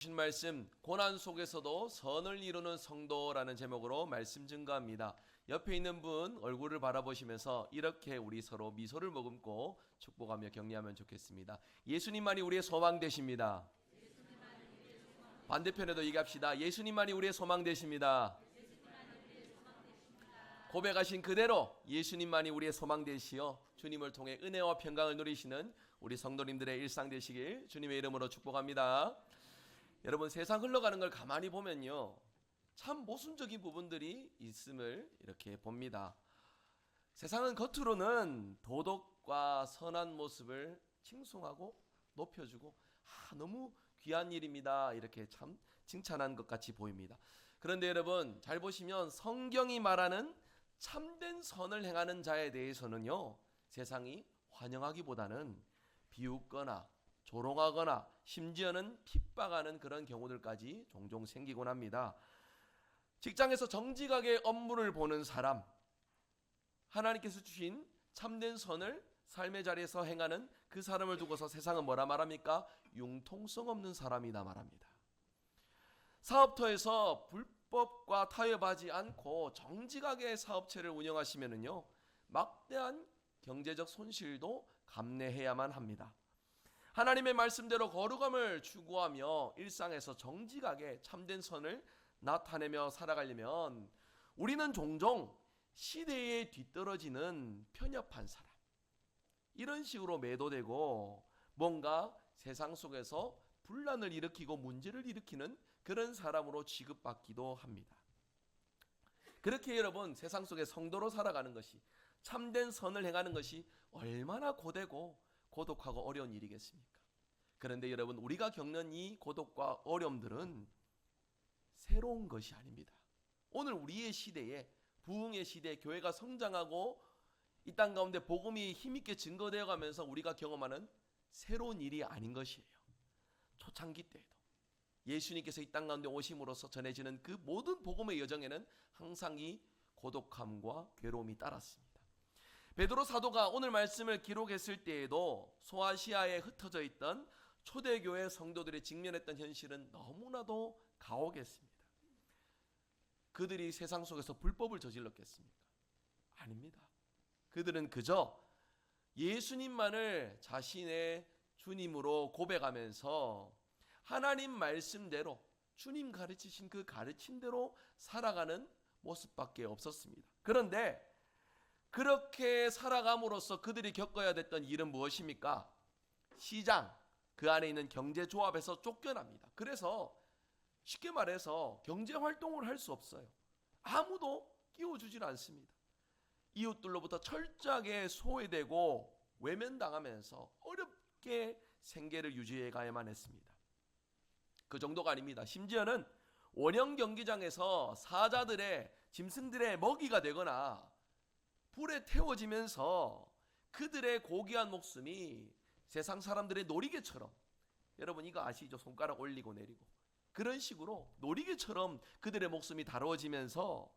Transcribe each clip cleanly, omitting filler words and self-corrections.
주신 말씀, 고난 속에서도 선을 이루는 성도라는 제목으로 말씀 증거합니다. 옆에 있는 분 얼굴을 바라보시면서 이렇게 우리 서로 미소를 머금고 축복하며 격려하면 좋겠습니다. 예수님만이 우리의 소망 되십니다. 반대편에도 얘기합시다. 예수님만이 우리의 소망 되십니다. 고백하신 그대로 예수님만이 우리의 소망 되시어 주님을 통해 은혜와 평강을 누리시는 우리 성도님들의 일상 되시길 주님의 이름으로 축복합니다. 여러분, 세상 흘러가는 걸 가만히 보면요, 참 모순적인 부분들이 있음을 이렇게 봅니다. 세상은 겉으로는 도덕과 선한 모습을 칭송하고 높여주고 너무 귀한 일입니다 이렇게 참 칭찬한 것 같이 보입니다. 그런데 여러분, 잘 보시면 성경이 말하는 참된 선을 행하는 자에 대해서는요, 세상이 환영하기보다는 비웃거나 조롱하거나 심지어는 핍박하는 그런 경우들까지 종종 생기곤 합니다. 직장에서 정직하게 업무를 보는 사람, 하나님께서 주신 참된 선을 삶의 자리에서 행하는 그 사람을 두고서 세상은 뭐라 말합니까? 융통성 없는 사람이다 말합니다. 사업터에서 불법과 타협하지 않고 정직하게 사업체를 운영하시면은요, 막대한 경제적 손실도 감내해야만 합니다. 하나님의 말씀대로 거룩함을 추구하며 일상에서 정직하게 참된 선을 나타내며 살아가려면 우리는 종종 시대에 뒤떨어지는 편협한 사람, 이런 식으로 매도되고 뭔가 세상 속에서 분란을 일으키고 문제를 일으키는 그런 사람으로 취급받기도 합니다. 그렇게 여러분, 세상 속에 성도로 살아가는 것이, 참된 선을 행하는 것이 얼마나 고되고 고독하고 어려운 일이겠습니까? 그런데 여러분, 우리가 겪는 이 고독과 어려움들은 새로운 것이 아닙니다. 오늘 우리의 시대에, 부흥의 시대에 교회가 성장하고 이 땅 가운데 복음이 힘있게 증거되어 가면서 우리가 경험하는 새로운 일이 아닌 것이에요. 초창기 때에도 예수님께서 이 땅 가운데 오심으로써 전해지는 그 모든 복음의 여정에는 항상 이 고독함과 괴로움이 따랐습니다. 베드로 사도가 오늘 말씀을 기록했을 때에도 소아시아에 흩어져 있던 초대교회 성도들이 직면했던 현실은 너무나도 가혹했습니다. 그들이 세상 속에서 불법을 저질렀겠습니까? 아닙니다. 그들은 그저 예수님만을 자신의 주님으로 고백하면서 하나님 말씀대로, 주님 가르치신 그 가르침대로 살아가는 모습밖에 없었습니다. 그런데 그렇게 살아감으로써 그들이 겪어야 됐던 일은 무엇입니까? 시장, 그 안에 있는 경제조합에서 쫓겨납니다. 그래서 쉽게 말해서 경제활동을 할 수 없어요. 아무도 끼워주질 않습니다. 이웃들로부터 철저하게 소외되고 외면당하면서 어렵게 생계를 유지해 가야만 했습니다. 그 정도가 아닙니다. 심지어는 원형 경기장에서 사자들의, 짐승들의 먹이가 되거나 불에 태워지면서 그들의 고귀한 목숨이 세상 사람들의 놀이개처럼, 여러분 이거 아시죠? 손가락 올리고 내리고 그런 식으로 놀이개처럼 그들의 목숨이 다루어지면서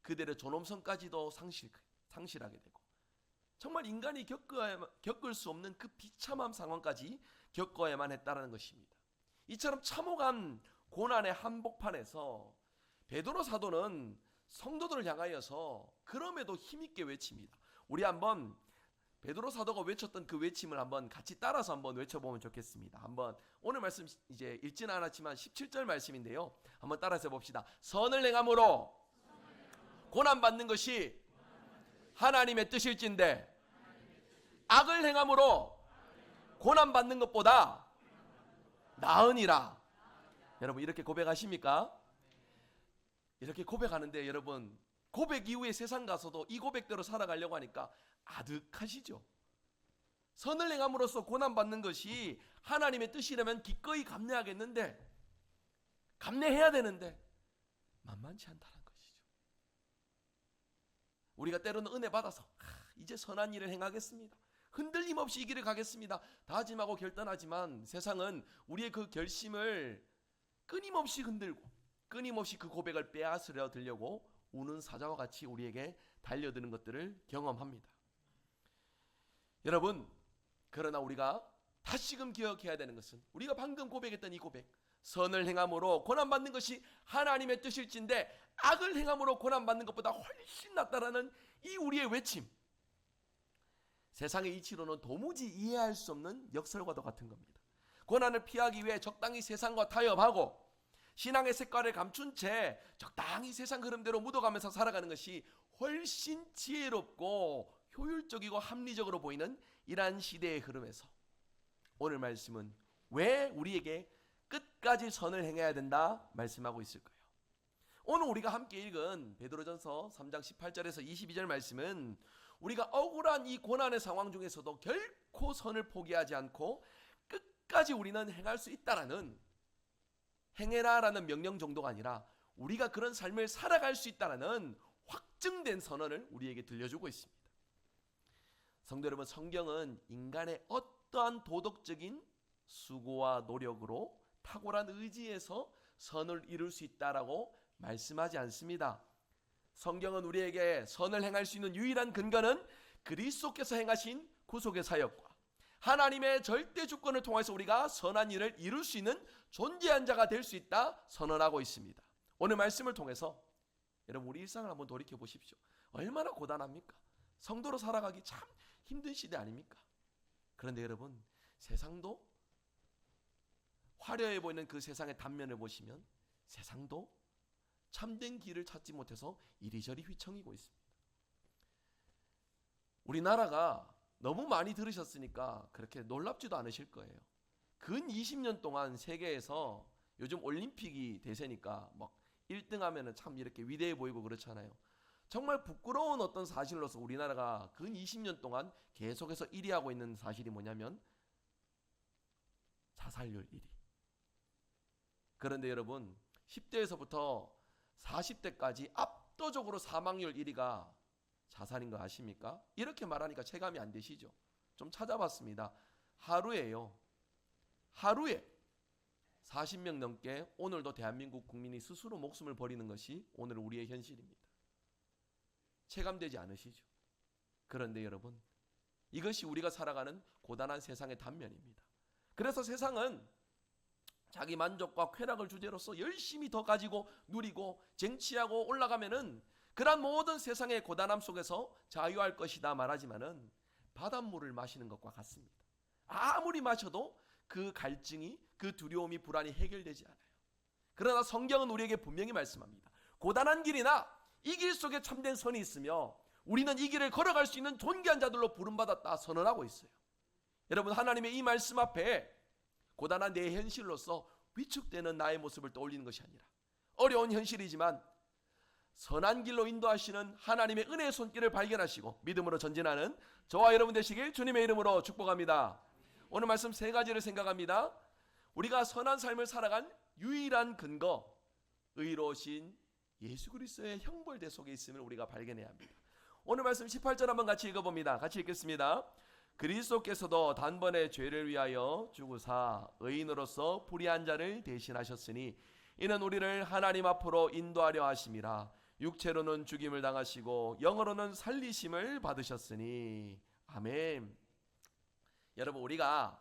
그들의 존엄성까지도 상실하게 되고, 정말 인간이 겪을 수 없는 그 비참한 상황까지 겪어야만 했다는 것입니다. 이처럼 참혹한 고난의 한복판에서 베드로 사도는 성도들을 향하여서 그럼에도 힘있게 외칩니다. 우리 한번 베드로 사도가 외쳤던 그 외침을 한번 같이 따라서 한번 외쳐보면 좋겠습니다. 한번 오늘 말씀 이제 읽지는 않았지만 17절 말씀인데요, 한번 따라서 봅시다. 선을 행함으로 고난받는 것이 하나님의 뜻일진데 악을 행함으로 고난받는 것보다 나으니라. 여러분 이렇게 고백하십니까? 이렇게 고백하는데 여러분, 고백 이후에 세상 가서도 이 고백대로 살아가려고 하니까 아득하시죠? 선을 행함으로써 고난받는 것이 하나님의 뜻이라면 기꺼이 감내하겠는데, 감내해야 되는데 만만치 않다는 것이죠. 우리가 때로는 은혜 받아서 이제 선한 일을 행하겠습니다, 흔들림 없이 이 길을 가겠습니다 다짐하고 결단하지만 세상은 우리의 그 결심을 끊임없이 흔들고 끊임없이 그 고백을 빼앗으려 들려고 우는 사자와 같이 우리에게 달려드는 것들을 경험합니다. 여러분, 그러나 우리가 다시금 기억해야 되는 것은, 우리가 방금 고백했던 이 고백, 선을 행함으로 고난받는 것이 하나님의 뜻일진데 악을 행함으로 고난받는 것보다 훨씬 낫다라는 이 우리의 외침, 세상의 이치로는 도무지 이해할 수 없는 역설과도 같은 겁니다. 고난을 피하기 위해 적당히 세상과 타협하고 신앙의 색깔을 감춘 채 적당히 세상 흐름대로 묻어가면서 살아가는 것이 훨씬 지혜롭고 효율적이고 합리적으로 보이는 이러한 시대의 흐름에서 오늘 말씀은 왜 우리에게 끝까지 선을 행해야 된다 말씀하고 있을 거예요. 오늘 우리가 함께 읽은 베드로전서 3장 18절에서 22절 말씀은 우리가 억울한 이 고난의 상황 중에서도 결코 선을 포기하지 않고 끝까지 우리는 행할 수 있다라는, 행해라라는 명령 정도가 아니라 우리가 그런 삶을 살아갈 수 있다라는 확증된 선언을 우리에게 들려주고 있습니다. 성도 여러분, 성경은 인간의 어떠한 도덕적인 수고와 노력으로 탁월한 의지에서 선을 이룰 수 있다라고 말씀하지 않습니다. 성경은 우리에게 선을 행할 수 있는 유일한 근거는 그리스도께서 행하신 구속의 사역과 하나님의 절대 주권을 통해서 우리가 선한 일을 이룰 수 있는 존재한 자가 될 수 있다 선언하고 있습니다. 오늘 말씀을 통해서 여러분 우리 일상을 한번 돌이켜 보십시오. 얼마나 고단합니까? 성도로 살아가기 참 힘든 시대 아닙니까? 그런데 여러분, 세상도 화려해 보이는 그 세상의 단면을 보시면 세상도 참된 길을 찾지 못해서 이리저리 휘청이고 있습니다. 우리나라가 너무 많이 들으셨으니까 그렇게 놀랍지도 않으실 거예요. 근 20년 동안 세계에서 요즘 올림픽이 대세니까 막 1등 하면은 참 이렇게 위대해 보이고 그렇잖아요. 정말 부끄러운 어떤 사실로서 우리나라가 근 20년 동안 계속해서 1위 하고 있는 사실이 뭐냐면 자살률 1위. 그런데 여러분, 10대에서부터 40대까지 압도적으로 사망률 1위가 자살인 거 아십니까? 이렇게 말하니까 체감이 안 되시죠? 좀 찾아봤습니다. 하루에 40명 넘게 오늘도 대한민국 국민이 스스로 목숨을 버리는 것이 오늘 우리의 현실입니다. 체감되지 않으시죠? 그런데 여러분, 이것이 우리가 살아가는 고단한 세상의 단면입니다. 그래서 세상은 자기 만족과 쾌락을 주제로서 열심히 더 가지고 누리고 쟁취하고 올라가면은 그러한 모든 세상의 고단함 속에서 자유할 것이다 말하지만은 바닷물을 마시는 것과 같습니다. 아무리 마셔도 그 갈증이, 그 두려움이, 불안이 해결되지 않아요. 그러나 성경은 우리에게 분명히 말씀합니다. 고단한 길이나 이 길 속에 참된 선이 있으며 우리는 이 길을 걸어갈 수 있는 존귀한 자들로 부름받았다 선언하고 있어요. 여러분, 하나님의 이 말씀 앞에 고단한 내 현실로서 위축되는 나의 모습을 떠올리는 것이 아니라 어려운 현실이지만 선한 길로 인도하시는 하나님의 은혜의 손길을 발견하시고 믿음으로 전진하는 저와 여러분 되시길 주님의 이름으로 축복합니다. 오늘 말씀 세 가지를 생각합니다. 우리가 선한 삶을 살아간 유일한 근거, 의로우신 예수 그리스도의 형벌대 속에 있음을 우리가 발견해야 합니다. 오늘 말씀 18절 한번 같이 읽어봅니다. 같이 읽겠습니다. 그리스도께서도 단번에 죄를 위하여 죽으사 의인으로서 불의한 자를 대신하셨으니 이는 우리를 하나님 앞으로 인도하려 하심이라. 육체로는 죽임을 당하시고 영으로는 살리심을 받으셨으니. 아멘. 여러분, 우리가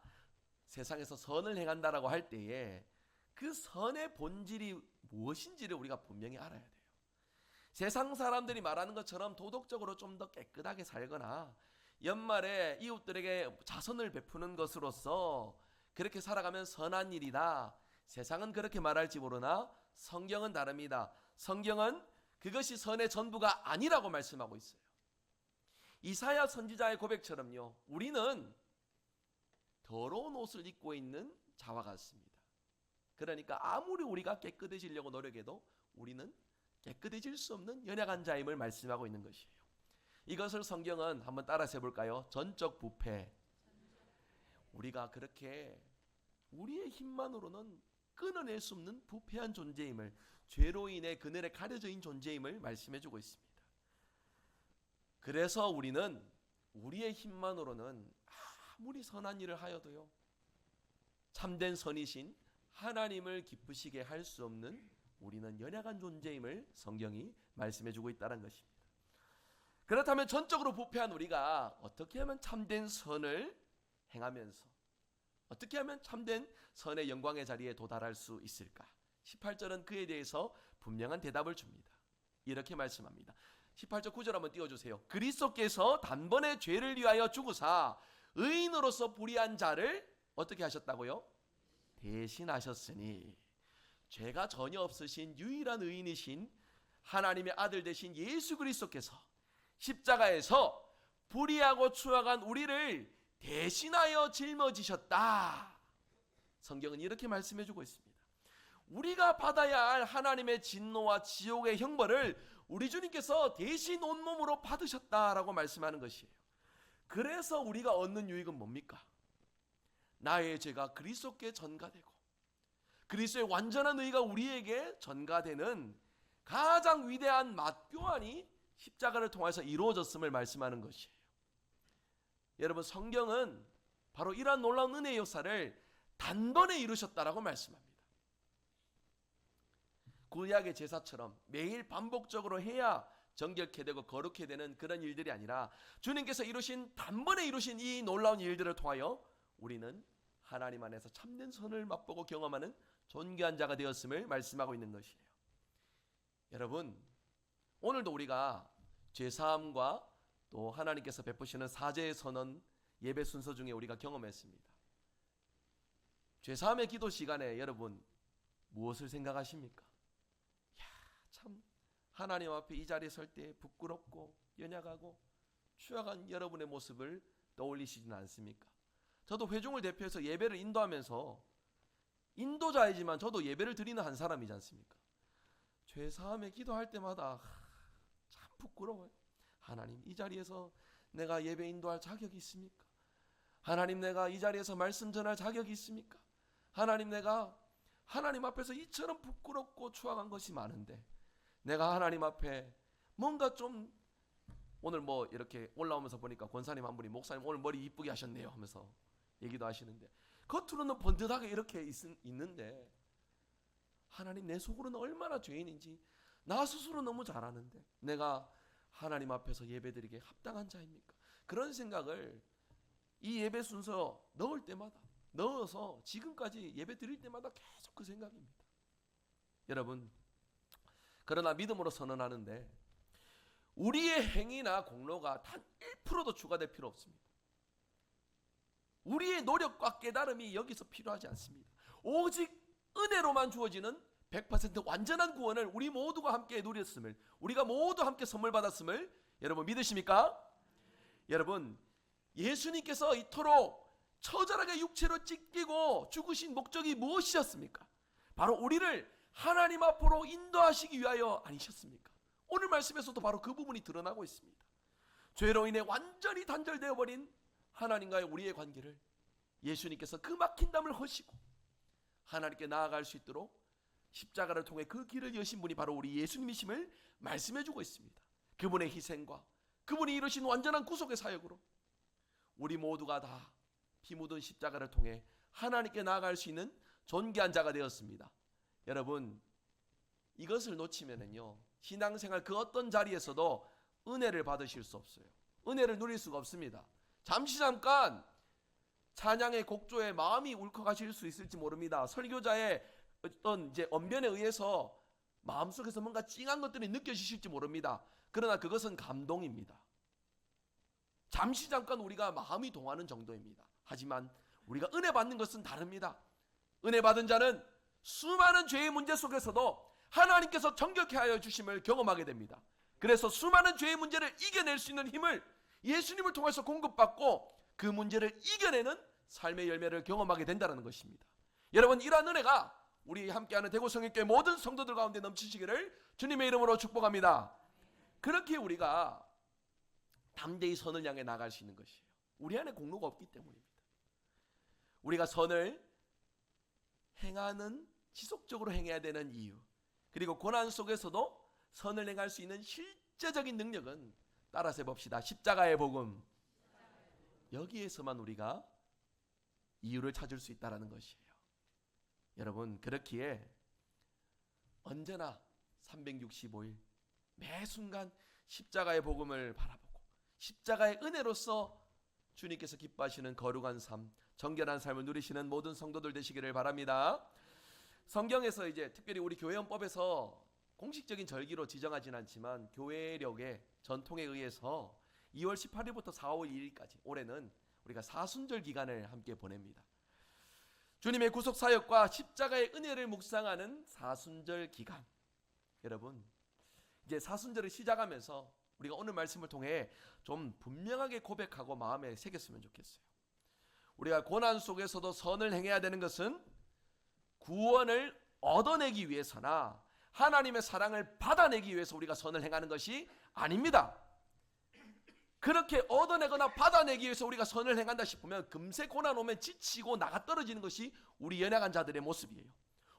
세상에서 선을 행한다라고 할 때에 그 선의 본질이 무엇인지를 우리가 분명히 알아야 돼요. 세상 사람들이 말하는 것처럼 도덕적으로 좀 더 깨끗하게 살거나 연말에 이웃들에게 자선을 베푸는 것으로서 그렇게 살아가면 선한 일이다, 세상은 그렇게 말할지 모르나 성경은 다릅니다. 성경은 그것이 선의 전부가 아니라고 말씀하고 있어요. 이사야 선지자의 고백처럼요, 우리는 더러운 옷을 입고 있는 자와 같습니다. 그러니까 아무리 우리가 깨끗해지려고 노력해도 우리는 깨끗해질 수 없는 연약한 자임을 말씀하고 있는 것이에요. 이것을 성경은 한번 따라서 해볼까요? 전적 부패. 우리가 그렇게 우리의 힘만으로는 끊어낼 수 없는 부패한 존재임을, 죄로 인해 그늘에 가려져 있는 존재임을 말씀해주고 있습니다. 그래서 우리는 우리의 힘만으로는 아무리 선한 일을 하여도요, 참된 선이신 하나님을 기쁘시게 할 수 없는 우리는 연약한 존재임을 성경이 말씀해주고 있다는 것입니다. 그렇다면 전적으로 부패한 우리가 어떻게 하면 참된 선을 행하면서 어떻게 하면 참된 선의 영광의 자리에 도달할 수 있을까? 18절은 그에 대해서 분명한 대답을 줍니다. 이렇게 말씀합니다. 18절 9절 한번 띄워주세요. 그리스도께서 단번에 죄를 위하여 죽으사 의인으로서 불의한 자를 어떻게 하셨다고요? 대신하셨으니, 죄가 전혀 없으신 유일한 의인이신 하나님의 아들 되신 예수 그리스도께서 십자가에서 불의하고 추악한 우리를 대신하여 짊어지셨다. 성경은 이렇게 말씀해주고 있습니다. 우리가 받아야 할 하나님의 진노와 지옥의 형벌을 우리 주님께서 대신 온몸으로 받으셨다라고 말씀하는 것이에요. 그래서 우리가 얻는 유익은 뭡니까? 나의 죄가 그리스도께 전가되고 그리스도의 완전한 의가 우리에게 전가되는 가장 위대한 맞교환이 십자가를 통해서 이루어졌음을 말씀하는 것이에요. 여러분, 성경은 바로 이러한 놀라운 은혜의 역사를 단번에 이루셨다라고 말씀합니다. 구약의 제사처럼 매일 반복적으로 해야 정결케 되고 거룩해 되는 그런 일들이 아니라 주님께서 단번에 이루신 이 놀라운 일들을 통하여 우리는 하나님 안에서 참된 선을 맛보고 경험하는 존귀한 자가 되었음을 말씀하고 있는 것이에요. 여러분, 오늘도 우리가 죄사함과 또 하나님께서 베푸시는 사죄의 선언 예배 순서 중에 우리가 경험했습니다. 죄사함의 기도 시간에 여러분 무엇을 생각하십니까? 참 하나님 앞에 이 자리에 설 때 부끄럽고 연약하고 추악한 여러분의 모습을 떠올리시지는 않습니까? 저도 회중을 대표해서 예배를 인도하면서 인도자이지만 저도 예배를 드리는 한 사람이지 않습니까? 죄사함에 기도할 때마다 참 부끄러워요. 하나님, 이 자리에서 내가 예배 인도할 자격이 있습니까? 하나님, 내가 이 자리에서 말씀 전할 자격이 있습니까? 하나님, 내가 하나님 앞에서 이처럼 부끄럽고 추악한 것이 많은데 내가 하나님 앞에 뭔가 좀, 오늘 뭐 이렇게 올라오면서 보니까 권사님 한 분이 목사님 오늘 머리 이쁘게 하셨네요 하면서 얘기도 하시는데 겉으로는 번듯하게 이렇게 있는데 하나님, 내 속으로는 얼마나 죄인인지 나 스스로 너무 잘 아는데 내가 하나님 앞에서 예배드리기에 합당한 자입니까? 그런 생각을 이 예배 순서 넣을 때마다 넣어서 지금까지 예배 드릴 때마다 계속 그 생각입니다. 여러분, 그러나 믿음으로 선언하는데 우리의 행위나 공로가 단 1%도 추가될 필요 없습니다. 우리의 노력과 깨달음이 여기서 필요하지 않습니다. 오직 은혜로만 주어지는 100% 완전한 구원을 우리 모두가 함께 누렸음을, 우리가 모두 함께 선물 받았음을 여러분 믿으십니까? 여러분, 예수님께서 이토록 처절하게 육체로 찢기고 죽으신 목적이 무엇이었습니까? 바로 우리를 하나님 앞으로 인도하시기 위하여 아니셨습니까? 오늘 말씀에서도 바로 그 부분이 드러나고 있습니다. 죄로 인해 완전히 단절되어 버린 하나님과의 우리의 관계를 예수님께서 그 막힌 담을 허시고 하나님께 나아갈 수 있도록 십자가를 통해 그 길을 여신 분이 바로 우리 예수님이심을 말씀해주고 있습니다. 그분의 희생과 그분이 이루신 완전한 구속의 사역으로 우리 모두가 다 피 묻은 십자가를 통해 하나님께 나아갈 수 있는 존귀한 자가 되었습니다. 여러분, 이것을 놓치면은요, 신앙생활 그 어떤 자리에서도 은혜를 받으실 수 없어요. 은혜를 누릴 수가 없습니다. 잠깐 찬양의 곡조에 마음이 울컥하실 수 있을지 모릅니다. 설교자의 어떤 언변에 의해서 마음속에서 뭔가 찡한 것들이 느껴지실지 모릅니다. 그러나 그것은 감동입니다. 잠깐 우리가 마음이 동하는 정도입니다. 하지만 우리가 은혜 받는 것은 다릅니다. 은혜 받은 자는 수많은 죄의 문제 속에서도 하나님께서 정결케 하여 주심을 경험하게 됩니다. 그래서 수많은 죄의 문제를 이겨낼 수 있는 힘을 예수님을 통해서 공급받고 그 문제를 이겨내는 삶의 열매를 경험하게 된다는 것입니다. 여러분, 이러한 은혜가 우리 함께하는 대구성일교회 모든 성도들 가운데 넘치시기를 주님의 이름으로 축복합니다. 그렇게 우리가 담대히 선을 향해 나갈 수 있는 것이에요. 우리 안에 공로가 없기 때문입니다. 우리가 선을 행하는, 지속적으로 행해야 되는 이유, 그리고 고난 속에서도 선을 행할 수 있는 실제적인 능력은 따라서 해봅시다. 십자가의 복음, 여기에서만 우리가 이유를 찾을 수 있다는 것이에요. 여러분, 그렇기에 언제나 365일 매 순간 십자가의 복음을 바라보고 십자가의 은혜로서 주님께서 기뻐하시는 거룩한 삶, 정결한 삶을 누리시는 모든 성도들 되시기를 바랍니다. 성경에서 이제 특별히 우리 교회헌법에서 공식적인 절기로 지정하진 않지만 교회력의 전통에 의해서 2월 18일부터 4월 2일까지 올해는 우리가 사순절 기간을 함께 보냅니다. 주님의 구속 사역과 십자가의 은혜를 묵상하는 사순절 기간. 여러분, 이제 사순절을 시작하면서 우리가 오늘 말씀을 통해 좀 분명하게 고백하고 마음에 새겼으면 좋겠어요. 우리가 고난 속에서도 선을 행해야 되는 것은 구원을 얻어내기 위해서나 하나님의 사랑을 받아내기 위해서 우리가 선을 행하는 것이 아닙니다. 그렇게 얻어내거나 받아내기 위해서 우리가 선을 행한다 싶으면 금세 고난 오면 지치고 나가 떨어지는 것이 우리 연약한 자들의 모습이에요.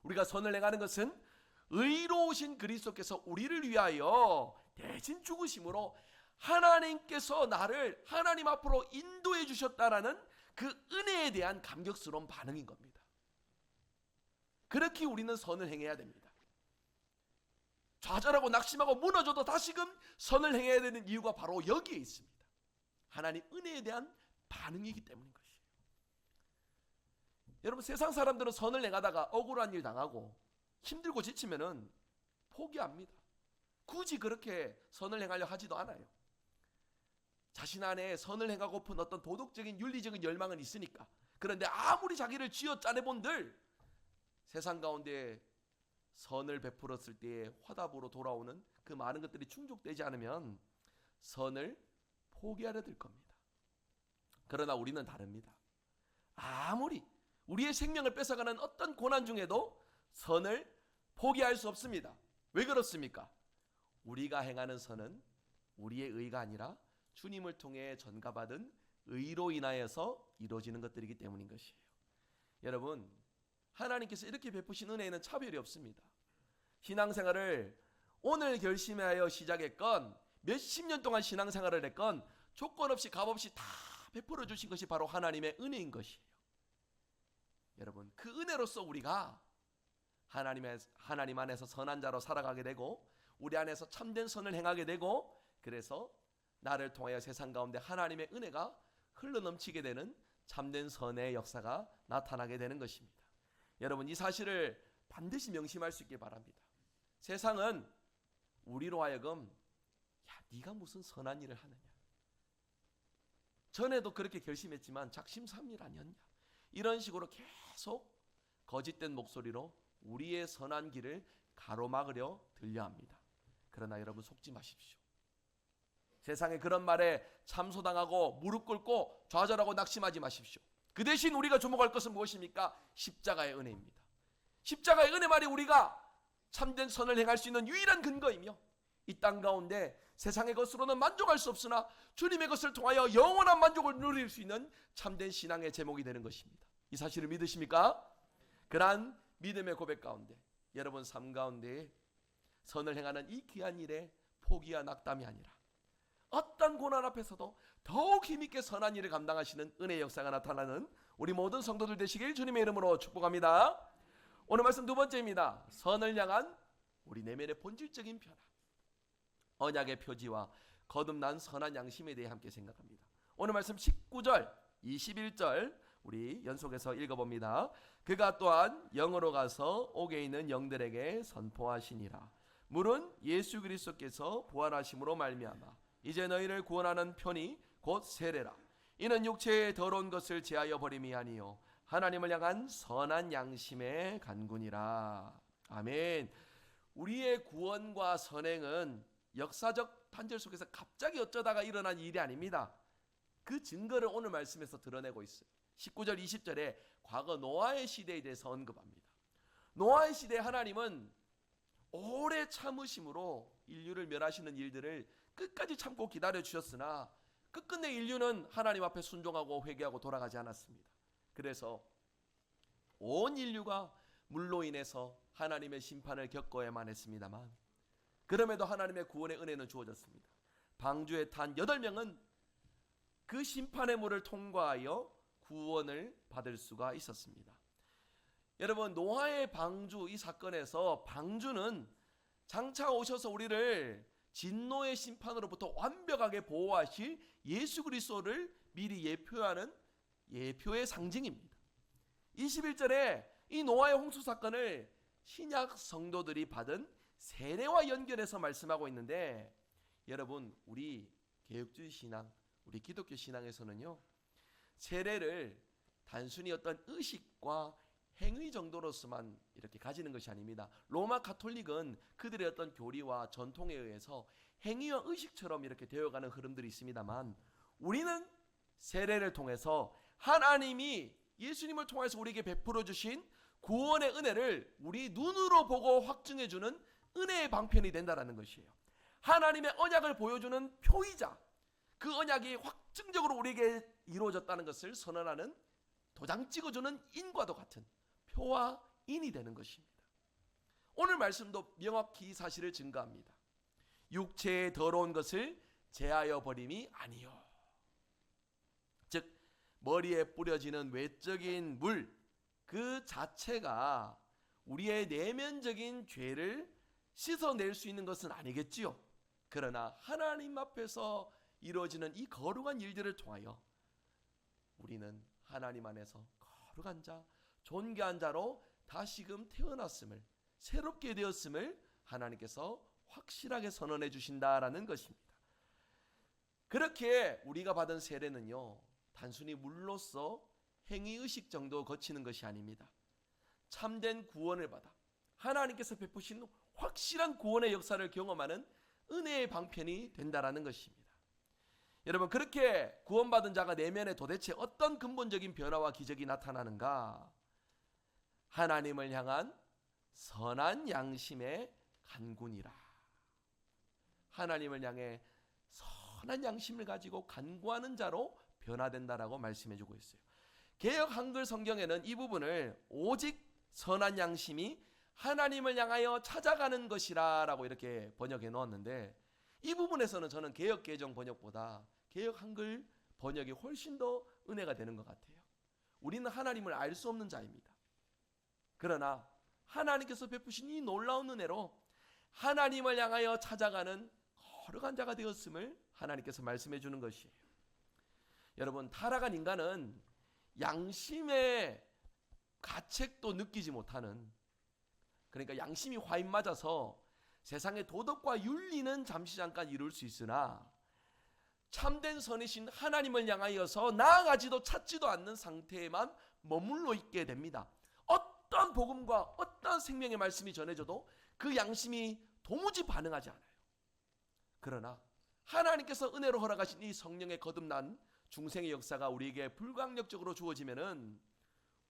우리가 선을 행하는 것은 의로우신 그리스도께서 우리를 위하여 대신 죽으심으로 하나님께서 나를 하나님 앞으로 인도해 주셨다라는 그 은혜에 대한 감격스러운 반응인 겁니다. 그렇게 우리는 선을 행해야 됩니다. 좌절하고 낙심하고 무너져도 다시금 선을 행해야 되는 이유가 바로 여기에 있습니다. 하나님 은혜에 대한 반응이기 때문인 것이에요. 여러분, 세상 사람들은 선을 행하다가 억울한 일 당하고 힘들고 지치면은 포기합니다. 굳이 그렇게 선을 행하려 하지도 않아요. 자신 안에 선을 행하고픈 어떤 도덕적인 윤리적인 열망은 있으니까. 그런데 아무리 자기를 쥐어 짜내본들 세상 가운데 선을 베풀었을 때의 화답으로 돌아오는 그 많은 것들이 충족되지 않으면 선을 포기하려 들 겁니다. 그러나 우리는 다릅니다. 아무리 우리의 생명을 뺏어가는 어떤 고난 중에도 선을 포기할 수 없습니다. 왜 그렇습니까? 우리가 행하는 선은 우리의 의가 아니라 주님을 통해 전가받은 의로 인하여서 이루어지는 것들이기 때문인 것이에요. 여러분, 하나님께서 이렇게 베푸신 은혜에는 차별이 없습니다. 신앙생활을 오늘 결심하여 시작했건 몇십 년 동안 신앙생활을 했건 조건 없이 값 없이 다 베풀어 주신 것이 바로 하나님의 은혜인 것이에요. 여러분, 그 은혜로서 우리가 하나님 안에서 선한 자로 살아가게 되고 우리 안에서 참된 선을 행하게 되고 그래서 나를 통하여 세상 가운데 하나님의 은혜가 흘러넘치게 되는 참된 선의 역사가 나타나게 되는 것입니다. 여러분, 이 사실을 반드시 명심할 수 있길 바랍니다. 세상은 우리로 하여금 네가 무슨 선한 일을 하느냐, 전에도 그렇게 결심했지만 작심삼일 아니었냐, 이런 식으로 계속 거짓된 목소리로 우리의 선한 길을 가로막으려 들려합니다. 그러나 여러분, 속지 마십시오. 세상의 그런 말에 참소당하고 무릎 꿇고 좌절하고 낙심하지 마십시오. 그 대신 우리가 주목할 것은 무엇입니까? 십자가의 은혜입니다. 십자가의 은혜만이 우리가 참된 선을 행할 수 있는 유일한 근거이며 이 땅 가운데 세상의 것으로는 만족할 수 없으나 주님의 것을 통하여 영원한 만족을 누릴 수 있는 참된 신앙의 제목이 되는 것입니다. 이 사실을 믿으십니까? 그러한 믿음의 고백 가운데 여러분 삶 가운데 선을 행하는 이 귀한 일에 포기와 낙담이 아니라 어떤 고난 앞에서도 더욱 힘있게 선한 일을 감당하시는 은혜의 역사가 나타나는 우리 모든 성도들 되시길 주님의 이름으로 축복합니다. 오늘 말씀 두 번째입니다. 선을 향한 우리 내면의 본질적인 변화, 언약의 표지와 거듭난 선한 양심에 대해 함께 생각합니다. 오늘 말씀 19절 21절 우리 연속해서 읽어봅니다. 그가 또한 영으로 가서 옥에 있는 영들에게 선포하시니라. 물은 예수 그리스도께서 부활하심으로 말미암아 이제 너희를 구원하는 편이 곧 세례라. 이는 육체의 더러운 것을 제하여 버림이 아니요 하나님을 향한 선한 양심의 간구니라. 아멘. 우리의 구원과 선행은 역사적 판결 속에서 갑자기 어쩌다가 일어난 일이 아닙니다. 그 증거를 오늘 말씀에서 드러내고 있어요. 19절 20절에 과거 노아의 시대에 대해서 언급합니다. 노아의 시대에 하나님은 오래 참으심으로 인류를 멸하시는 일들을 끝까지 참고 기다려 주셨으나 끝끝내 인류는 하나님 앞에 순종하고 회개하고 돌아가지 않았습니다. 그래서 온 인류가 물로 인해서 하나님의 심판을 겪어야만 했습니다만 그럼에도 하나님의 구원의 은혜는 주어졌습니다. 방주에 탄 8명은 그 심판의 물을 통과하여 구원을 받을 수가 있었습니다. 여러분, 노아의 방주 이 사건에서 방주는 장차 오셔서 우리를 진노의 심판으로부터 완벽하게 보호하실 예수 그리스도를 미리 예표하는 예표의 상징입니다. 21절에 이 노아의 홍수 사건을 신약 성도들이 받은 세례와 연결해서 말씀하고 있는데, 여러분, 우리 개혁주의 신앙, 우리 기독교 신앙에서는요, 세례를 단순히 어떤 의식과 행위 정도로서만 이렇게 가지는 것이 아닙니다. 로마 가톨릭은 그들의 어떤 교리와 전통에 의해서 행위와 의식처럼 이렇게 되어가는 흐름들이 있습니다만, 우리는 세례를 통해서 하나님이 예수님을 통해서 우리에게 베풀어 주신 구원의 은혜를 우리 눈으로 보고 확증해 주는 은혜의 방편이 된다라는 것이에요. 하나님의 언약을 보여주는 표이자, 그 언약이 확증적으로 우리에게 이루어졌다는 것을 선언하는, 도장 찍어주는 인과도 같은 표와 인이 되는 것입니다. 오늘 말씀도 명확히 사실을 증거합니다. 육체의 더러운 것을 제하여 버림이 아니요, 즉 머리에 뿌려지는 외적인 물 그 자체가 우리의 내면적인 죄를 씻어낼 수 있는 것은 아니겠지요. 그러나 하나님 앞에서 이루어지는 이 거룩한 일들을 통하여 우리는 하나님 안에서 거룩한 자, 존귀한 자로 다시금 태어났음을, 새롭게 되었음을 하나님께서 확실하게 선언해 주신다라는 것입니다. 그렇게 우리가 받은 세례는요, 단순히 물로써 행위의식 정도 거치는 것이 아닙니다. 참된 구원을 받아 하나님께서 베푸신 확실한 구원의 역사를 경험하는 은혜의 방편이 된다라는 것입니다. 여러분, 그렇게 구원받은 자가 내면에 도대체 어떤 근본적인 변화와 기적이 나타나는가? 하나님을 향한 선한 양심의 간구니라. 하나님을 향해 선한 양심을 가지고 간구하는 자로 변화된다라고 말씀해주고 있어요. 개역 한글 성경에는 이 부분을 오직 선한 양심이 하나님을 향하여 찾아가는 것이라 라고 이렇게 번역해 놓았는데, 이 부분에서는 저는 개역 개정 번역보다 개역 한글 번역이 훨씬 더 은혜가 되는 것 같아요. 우리는 하나님을 알 수 없는 자입니다. 그러나 하나님께서 베푸신 이 놀라운 은혜로 하나님을 향하여 찾아가는 거룩한 자가 되었음을 하나님께서 말씀해 주는 것이에요. 여러분, 타락한 인간은 양심의 가책도 느끼지 못하는, 그러니까 양심이 화인 맞아서 세상의 도덕과 윤리는 잠시 잠깐 이룰 수 있으나 참된 선이신 하나님을 향하여서 나아가지도 찾지도 않는 상태에만 머물러 있게 됩니다. 어떤 복음과 어떤 생명의 말씀이 전해져도 그 양심이 도무지 반응하지 않아요. 그러나 하나님께서 은혜로 허락하신 이 성령의 거듭난 중생의 역사가 우리에게 불강력적으로 주어지면은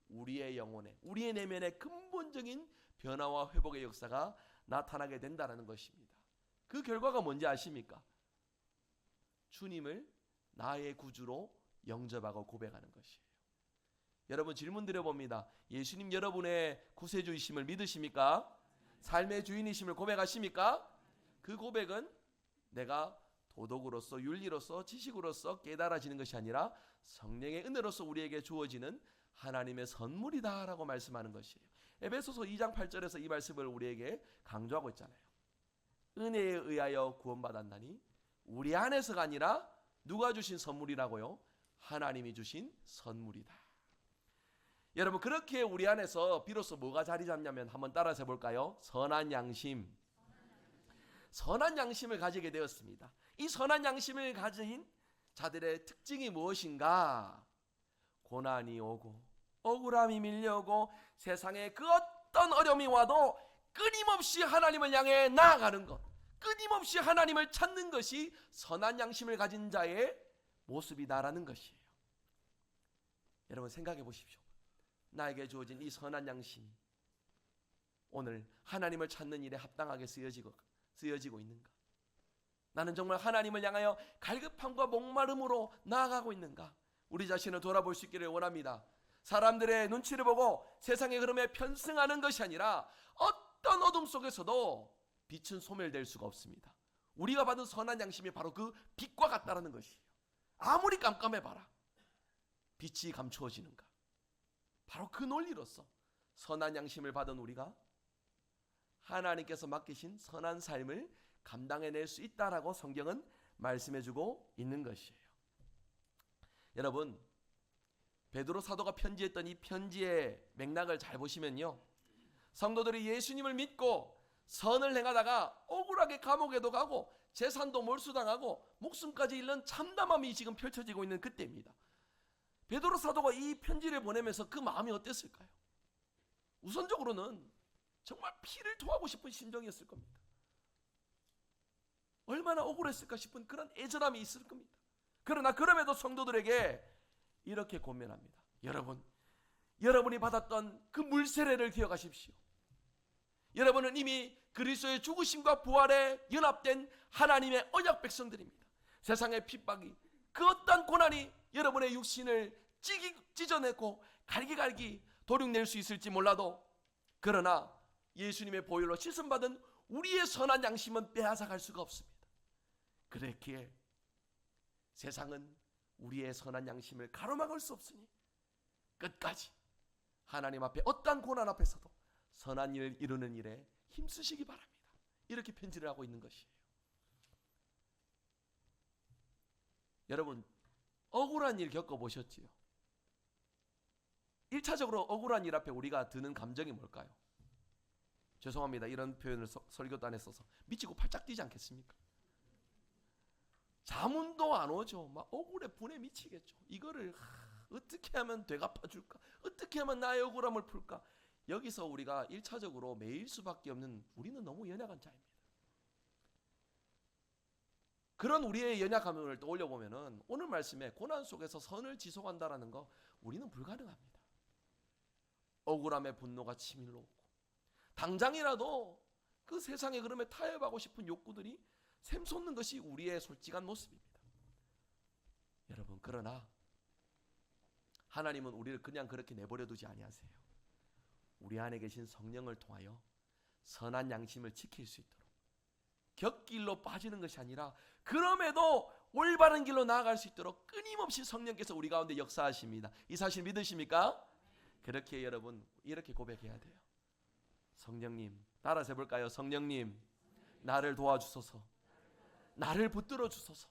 우리의 영혼에, 우리의 내면에 근본적인 변화와 회복의 역사가 나타나게 된다는 것입니다. 그 결과가 뭔지 아십니까? 주님을 나의 구주로 영접하고 고백하는 것이에요. 여러분, 질문 드려봅니다. 예수님 여러분의 구세주이심을 믿으십니까? 삶의 주인이심을 고백하십니까? 그 고백은 내가 도덕으로서, 윤리로서, 지식으로서 깨달아지는 것이 아니라 성령의 은혜로서 우리에게 주어지는 하나님의 선물이다라고 말씀하는 것이에요. 에베소서 2장 8절에서 이 말씀을 우리에게 강조하고 있잖아요. 은혜에 의하여 구원받았나니 우리 안에서가 아니라 누가 주신 선물이라고요? 하나님이 주신 선물이다. 여러분, 그렇게 우리 안에서 비로소 뭐가 자리 잡냐면 한번 따라서 해볼까요? 선한 양심. 선한 양심을 가지게 되었습니다. 이 선한 양심을 가진 자들의 특징이 무엇인가? 고난이 오고 억울함이 밀려오고 세상에 그 어떤 어려움이 와도 끊임없이 하나님을 향해 나아가는 것, 끊임없이 하나님을 찾는 것이 선한 양심을 가진 자의 모습이다라는 것이에요. 여러분, 생각해 보십시오. 나에게 주어진 이 선한 양심이 오늘 하나님을 찾는 일에 합당하게 쓰여지고 있는가? 나는 정말 하나님을 향하여 갈급함과 목마름으로 나아가고 있는가? 우리 자신을 돌아볼 수 있기를 원합니다. 사람들의 눈치를 보고 세상의 흐름에 편승하는 것이 아니라 어떤 어둠 속에서도 빛은 소멸될 수가 없습니다. 우리가 받은 선한 양심이 바로 그 빛과 같다라는 것이에요. 아무리 깜깜해봐라, 빛이 감추어지는가? 바로 그 논리로서 선한 양심을 받은 우리가 하나님께서 맡기신 선한 삶을 감당해낼 수 있다라고 성경은 말씀해주고 있는 것이에요. 여러분, 베드로 사도가 편지했던 이 편지의 맥락을 잘 보시면요, 성도들이 예수님을 믿고 선을 행하다가 억울하게 감옥에도 가고 재산도 몰수당하고 목숨까지 잃는 참담함이 지금 펼쳐지고 있는 그때입니다. 베드로 사도가 이 편지를 보내면서 그 마음이 어땠을까요? 우선적으로는 정말 피를 토하고 싶은 심정이었을 겁니다. 얼마나 억울했을까 싶은 그런 애절함이 있을 겁니다. 그러나 그럼에도 성도들에게 이렇게 권면합니다. 여러분이 받았던 그 물세례를 기억하십시오. 여러분은 이미 그리스도의 죽으심과 부활에 연합된 하나님의 언약 백성들입니다. 세상의 핍박이, 그 어떤 고난이 여러분의 육신을 찢어내고 갈기갈기 도륙낼 수 있을지 몰라도, 그러나 예수님의 보혈로 씻음받은 우리의 선한 양심은 빼앗아갈 수가 없습니다. 그랬기에 세상은 우리의 선한 양심을 가로막을 수 없으니 끝까지 하나님 앞에 어떠한 고난 앞에서도 선한 일을 이루는 일에 힘쓰시기 바랍니다. 이렇게 편지를 하고 있는 것이에요. 여러분, 억울한 일 겪어보셨지요? 1차적으로 억울한 일 앞에 우리가 드는 감정이 뭘까요? 죄송합니다, 이런 표현을 설교단에 써서 미치고 팔짝 뛰지 않겠습니까? 잠도 안 오죠. 막 억울해 분에 미치겠죠. 이거를 어떻게 하면 되갚아줄까? 어떻게 하면 나의 억울함을 풀까? 여기서 우리가 1차적으로 매일 수밖에 없는, 우리는 너무 연약한 자입니다. 그런 우리의 연약함을 떠올려 보면은 오늘 말씀에 고난 속에서 선을 지속한다라는 거 우리는 불가능합니다. 억울함의 분노가 치밀러 오고 당장이라도 그 세상의 흐름에 타협하고 싶은 욕구들이 샘솟는 것이 우리의 솔직한 모습입니다. 여러분, 그러나 하나님은 우리를 그냥 그렇게 내버려 두지 아니하세요. 우리 안에 계신 성령을 통하여 선한 양심을 지킬 수 있도록, 곁길로 빠지는 것이 아니라 그럼에도 올바른 길로 나아갈 수 있도록 끊임없이 성령께서 우리 가운데 역사하십니다. 이 사실 믿으십니까? 그렇게 여러분 이렇게 고백해야 돼요. 성령님, 따라서 해볼까요? 성령님, 나를 도와주소서, 나를 붙들어 주소서.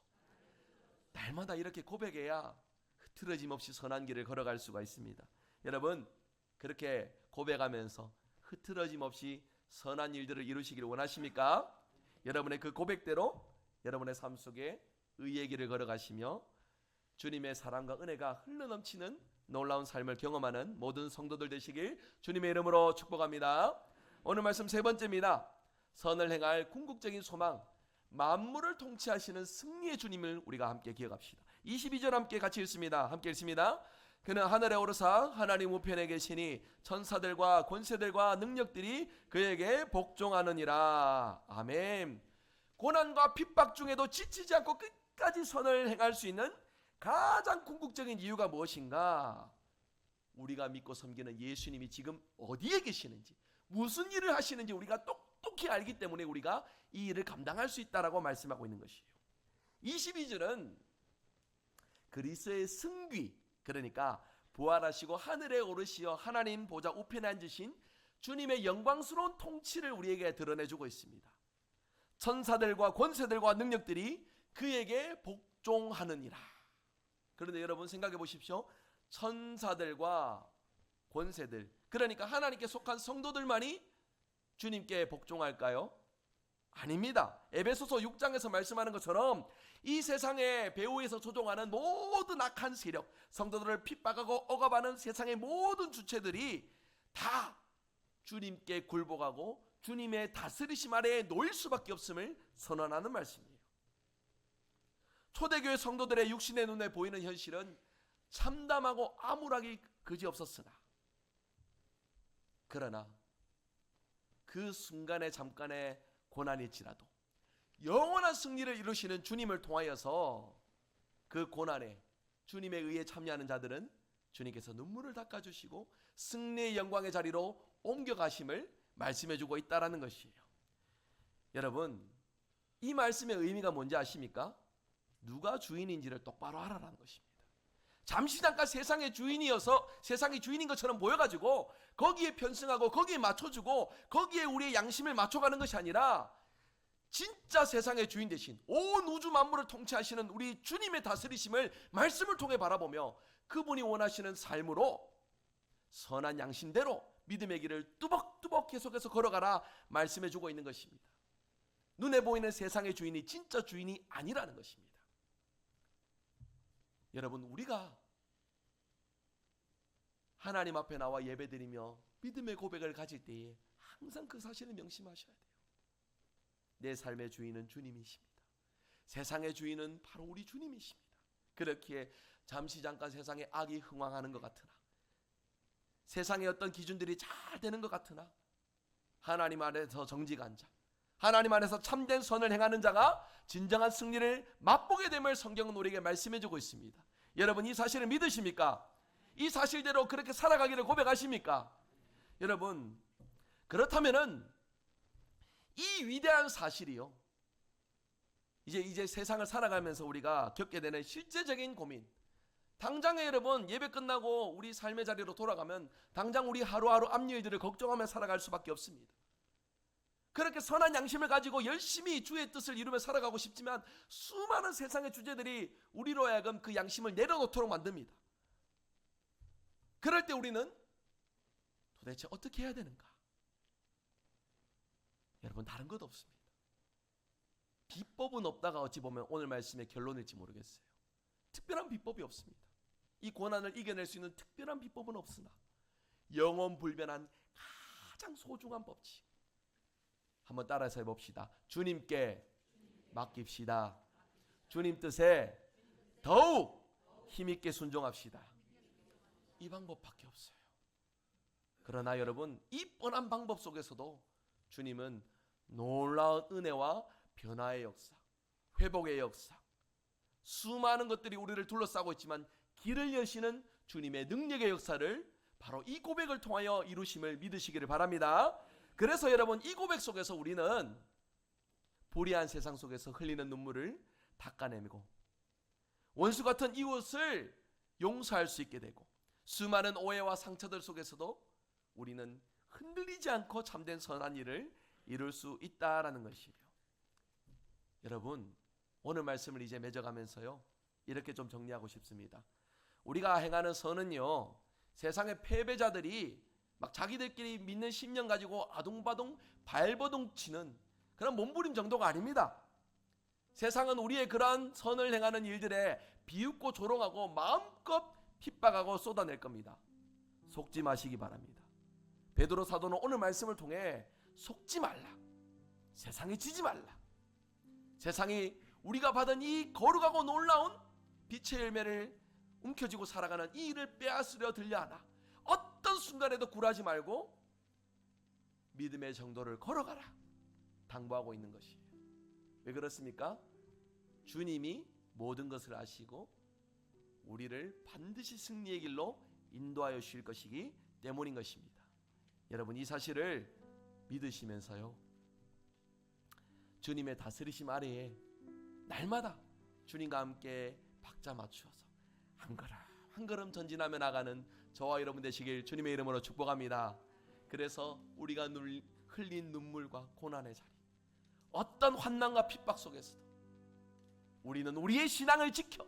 날마다 이렇게 고백해야 흐트러짐 없이 선한 길을 걸어갈 수가 있습니다. 여러분, 그렇게 고백하면서 흐트러짐 없이 선한 일들을 이루시기를 원하십니까? 여러분의 그 고백대로 여러분의 삶 속에 의의 길을 걸어가시며 주님의 사랑과 은혜가 흘러넘치는 놀라운 삶을 경험하는 모든 성도들 되시길 주님의 이름으로 축복합니다. 오늘 말씀 세 번째입니다. 선을 행할 궁극적인 소망, 만물을 통치하시는 승리의 주님을 우리가 함께 기억합시다. 22절 함께 같이 읽습니다. 함께 읽습니다. 그는 하늘에 오르사 하나님 우편에 계시니 천사들과 권세들과 능력들이 그에게 복종하느니라. 아멘. 고난과 핍박 중에도 지치지 않고 끝까지 선을 행할 수 있는 가장 궁극적인 이유가 무엇인가? 우리가 믿고 섬기는 예수님이 지금 어디에 계시는지, 무슨 일을 하시는지 우리가 똑똑히 알기 때문에 우리가 이 일을 감당할 수 있다라고 말씀하고 있는 것이에요. 22절은 그리스도의 승귀, 그러니까 부활하시고 하늘에 오르시어 하나님 보좌 우편에 앉으신 주님의 영광스러운 통치를 우리에게 드러내주고 있습니다. 천사들과 권세들과 능력들이 그에게 복종하느니라. 그런데 여러분 생각해 보십시오. 천사들과 권세들, 그러니까 하나님께 속한 성도들만이 주님께 복종할까요? 아닙니다. 에베소서 6장에서 말씀하는 것처럼 이 세상의 배후에서 조종하는 모든 악한 세력, 성도들을 핍박하고 억압하는 세상의 모든 주체들이 다 주님께 굴복하고 주님의 다스리심 아래에 놓일 수밖에 없음을 선언하는 말씀이에요. 초대교회 성도들의 육신의 눈에 보이는 현실은 참담하고 암울하기 그지없었으나, 그러나 그 순간의 잠깐의 고난일지라도 영원한 승리를 이루시는 주님을 통하여서 그 고난에 주님에 의해 참여하는 자들은 주님께서 눈물을 닦아주시고 승리의 영광의 자리로 옮겨가심을 말씀해주고 있다는 것이에요. 여러분, 이 말씀의 의미가 뭔지 아십니까? 누가 주인인지를 똑바로 알아라는 것입니다. 잠시 잠깐 세상의 주인이어서 세상이 주인인 것처럼 보여가지고 거기에 편승하고 거기에 맞춰주고 거기에 우리의 양심을 맞춰가는 것이 아니라 진짜 세상의 주인 되신 온 우주 만물을 통치하시는 우리 주님의 다스리심을 말씀을 통해 바라보며 그분이 원하시는 삶으로 선한 양심대로 믿음의 길을 뚜벅뚜벅 계속해서 걸어가라 말씀해 주고 있는 것입니다. 눈에 보이는 세상의 주인이 진짜 주인이 아니라는 것입니다. 여러분, 우리가 하나님 앞에 나와 예배드리며 믿음의 고백을 가질 때에 항상 그 사실을 명심하셔야 돼요. 내 삶의 주인은 주님이십니다. 세상의 주인은 바로 우리 주님이십니다. 그렇기에 잠시 잠깐 세상에 악이 흥왕하는 것 같으나, 세상의 어떤 기준들이 잘 되는 것 같으나, 하나님 안에서 정직한 자, 하나님 안에서 참된 선을 행하는 자가 진정한 승리를 맛보게 됨을 성경은 우리에게 말씀해 주고 있습니다. 여러분, 이 사실을 믿으십니까? 이 사실대로 그렇게 살아가기를 고백하십니까? 여러분, 그렇다면은 이 위대한 사실이요, 이제 세상을 살아가면서 우리가 겪게 되는 실제적인 고민, 당장에 여러분 예배 끝나고 우리 삶의 자리로 돌아가면 당장 우리 하루하루 앞 일들을 걱정하며 살아갈 수밖에 없습니다. 그렇게 선한 양심을 가지고 열심히 주의 뜻을 이루며 살아가고 싶지만 수많은 세상의 주제들이 우리로 하여금 그 양심을 내려놓도록 만듭니다. 그럴 때 우리는 도대체 어떻게 해야 되는가? 여러분, 다른 것 없습니다. 비법은 없다가 어찌 보면 오늘 말씀의 결론일지 모르겠어요. 특별한 비법이 없습니다. 이 고난을 이겨낼 수 있는 특별한 비법은 없으나 영원불변한 가장 소중한 법칙, 한번 따라서 해봅시다. 주님께 맡깁시다. 주님 뜻에 더욱 힘있게 순종합시다. 이 방법밖에 없어요. 그러나 여러분, 이 뻔한 방법 속에서도 주님은 놀라운 은혜와 변화의 역사, 회복의 역사, 수많은 것들이 우리를 둘러싸고 있지만 길을 여시는 주님의 능력의 역사를 바로 이 고백을 통하여 이루심을 믿으시기를 바랍니다. 그래서 여러분, 이 고백 속에서 우리는 불의한 세상 속에서 흘리는 눈물을 닦아내고 원수 같은 이웃을 용서할 수 있게 되고, 수많은 오해와 상처들 속에서도 우리는 흔들리지 않고 참된 선한 일을 이룰 수 있다라는 것이에요. 여러분, 오늘 말씀을 이제 맺어가면서요, 이렇게 좀 정리하고 싶습니다. 우리가 행하는 선은요, 세상의 패배자들이 막 자기들끼리 믿는 신념 가지고 아둥바둥 발버둥 치는 그런 몸부림 정도가 아닙니다. 세상은 우리의 그러한 선을 행하는 일들에 비웃고 조롱하고 마음껏 핍박하고 쏟아낼 겁니다. 속지 마시기 바랍니다. 베드로 사도는 오늘 말씀을 통해 속지 말라, 세상에 지지 말라, 세상이 우리가 받은 이 거룩하고 놀라운 빛의 열매를 움켜쥐고 살아가는 이 일을 빼앗으려 들려 하나 어떤 순간에도 굴하지 말고 믿음의 정도를 걸어가라 당부하고 있는 것이에요. 왜 그렇습니까? 주님이 모든 것을 아시고 우리를 반드시 승리의 길로 인도하여 주실 것이기 때문인 것입니다. 여러분, 이 사실을 믿으시면서요, 주님의 다스리심 아래에 날마다 주님과 함께 박자 맞추어서 한 걸음 한 걸음 전진하며 나가는 저와 여러분 되시길 주님의 이름으로 축복합니다. 그래서 우리가 흘린 눈물과 고난의 자리, 어떤 환난과 핍박 속에서도 우리는 우리의 신앙을 지켜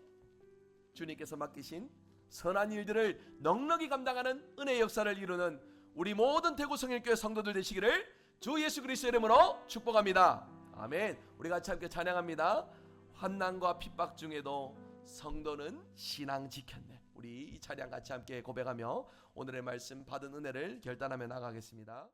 주님께서 맡기신 선한 일들을 넉넉히 감당하는 은혜의 역사를 이루는 우리 모든 대구성일교회 성도들 되시기를 주 예수 그리스도의 이름으로 축복합니다. 아멘. 우리 같이 함께 찬양합니다. 환난과 핍박 중에도 성도는 신앙 지켰네. 우리 이 찬양 같이 함께 고백하며 오늘의 말씀 받은 은혜를 결단하며 나가겠습니다.